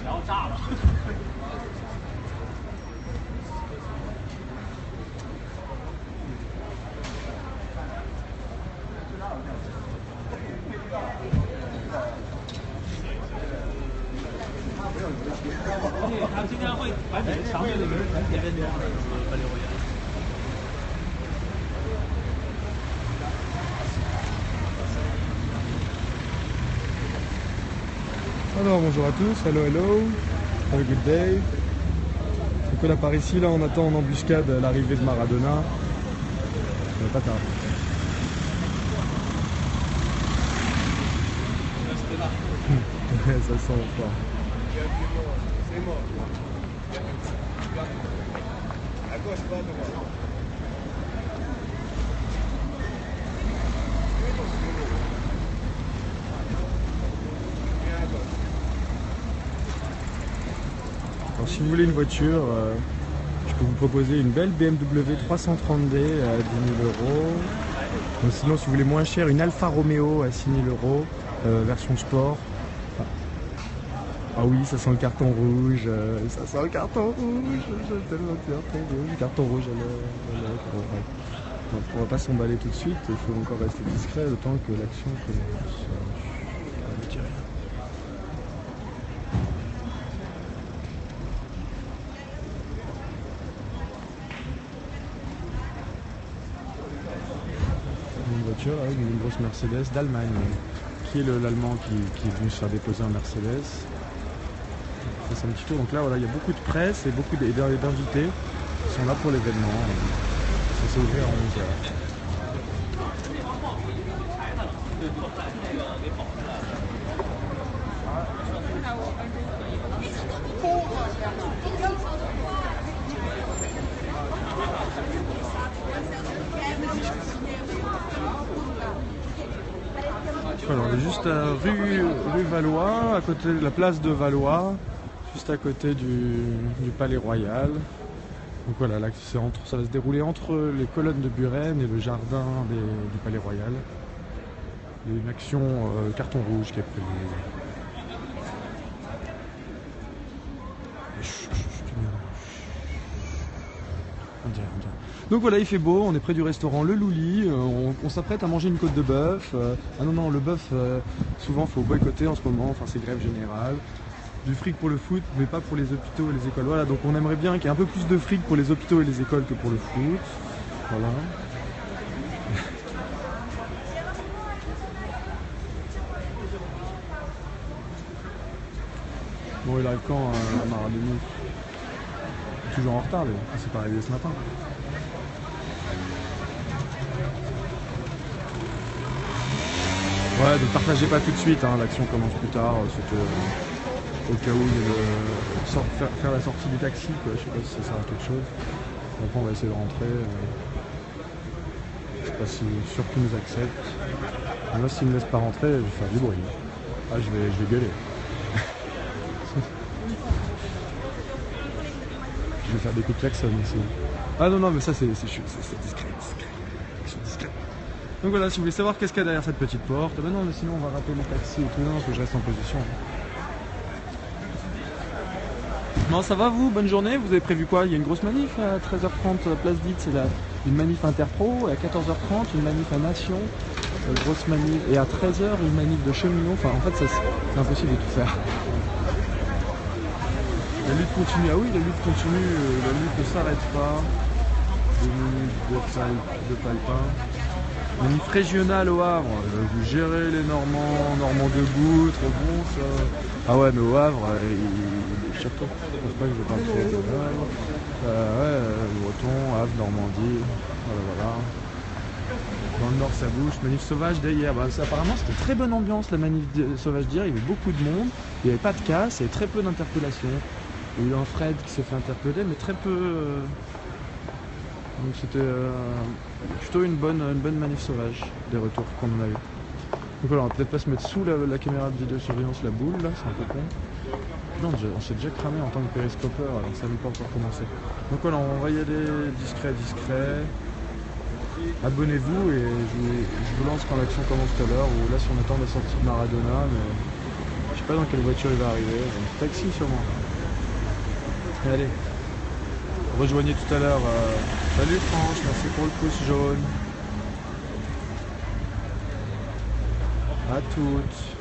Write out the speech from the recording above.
然后炸了。他今天会把你强烈的人全贴边边的分留言。Alors bonjour à tous, hello hello, have a good day. Donc là par ici, là on attend en embuscade l'arrivée de Maradona. On n'est pas tard. Ça sent fort. Alors si vous voulez une voiture, je peux vous proposer une belle BMW 330D à 10 000 €. Donc sinon si vous voulez moins cher, une Alfa Romeo à 6 000 €, version sport. Ah oui, ça sent le carton rouge, ça sent le carton rouge, je t'aime le carton rouge à l'œil. Donc on va pas s'emballer tout de suite, il faut encore rester discret le temps que l'action commence. Je ne dis rien. Une voiture là, une grosse Mercedes d'Allemagne. Qui est l'Allemand qui est venu se faire déposer un Mercedes? C'est un petit tour, donc là voilà, il y a beaucoup de presse et beaucoup d'invités qui sont là pour l'événement. Ça s'est ouvert à 11h. Alors, on est juste à rue Valois, à côté de la place de Valois, juste à côté du Palais Royal. Donc voilà, là, ça va se dérouler entre les colonnes de Buren et le jardin du Palais Royal. Il y a une action carton rouge qui est prévue. Donc voilà, il fait beau, on est près du restaurant Le Louli, on s'apprête à manger une côte de bœuf. Ah non, non, le bœuf, souvent il faut boycotter en ce moment, enfin c'est grève générale. Du fric pour le foot, mais pas pour les hôpitaux et les écoles. Voilà, donc on aimerait bien qu'il y ait un peu plus de fric pour les hôpitaux et les écoles que pour le foot. Voilà. Bon, il a le camp à Maradona. Toujours en retard, c'est pas arrivé ce matin. Ouais, donc partagez pas tout de suite, hein, l'action commence plus tard, c'était au cas où il y a faire la sortie du taxi, quoi. Je sais pas si ça sert à quelque chose. Après on va essayer de rentrer. Je sais pas si sûr qu'il nous accepte. Là s'il me laisse pas rentrer, je vais faire du bruit. Ah je vais gueuler. Je vais faire des coups de klaxon ici. Ah non non mais ça c'est discret. Donc voilà, si vous voulez savoir qu'est-ce qu'il y a derrière cette petite porte, ben non mais sinon on va rater le taxi et tout, non, faut que je reste en position. Non ça va vous, bonne journée, vous avez prévu quoi? Il y a une grosse manif à 13h30 place d'It, c'est une manif interpro, et à 14h30 une manif à Nation, grosse manif, et à 13h une manif de cheminots, enfin en fait c'est impossible de tout faire. La lutte continue, ah oui la lutte continue, la lutte ne s'arrête pas, 2 minutes de palpin. Manif régionale au Havre, vous gérez les Normands debout, trop bon ça. Ah ouais mais au Havre, surtout, je pense pas que je parle trop de Havre. Ouais, Breton, Havre, Normandie, voilà. Dans le nord ça bouge, manif sauvage d'hier, apparemment c'était très bonne ambiance la manif sauvage d'hier, il y avait beaucoup de monde, il n'y avait pas de casse, il y avait très peu d'interpellations. Il y a eu un Fred qui s'est fait interpeller mais très peu... Donc c'était plutôt une bonne manif sauvage, des retours qu'on en a eu. Donc voilà, on va peut-être pas se mettre sous la caméra de vidéosurveillance, la boule là, c'est un peu con. Non, on s'est déjà cramé en tant que périscopeur, alors ça n'a pas encore commencé. Donc voilà, on va y aller discret. Abonnez-vous et je vous lance quand l'action commence tout à l'heure, ou là si on attend la sortie de Maradona, mais je sais pas dans quelle voiture il va arriver. Taxi sûrement. Allez. Rejoignez tout à l'heure. Salut Franche, merci pour le pouce jaune. À toutes.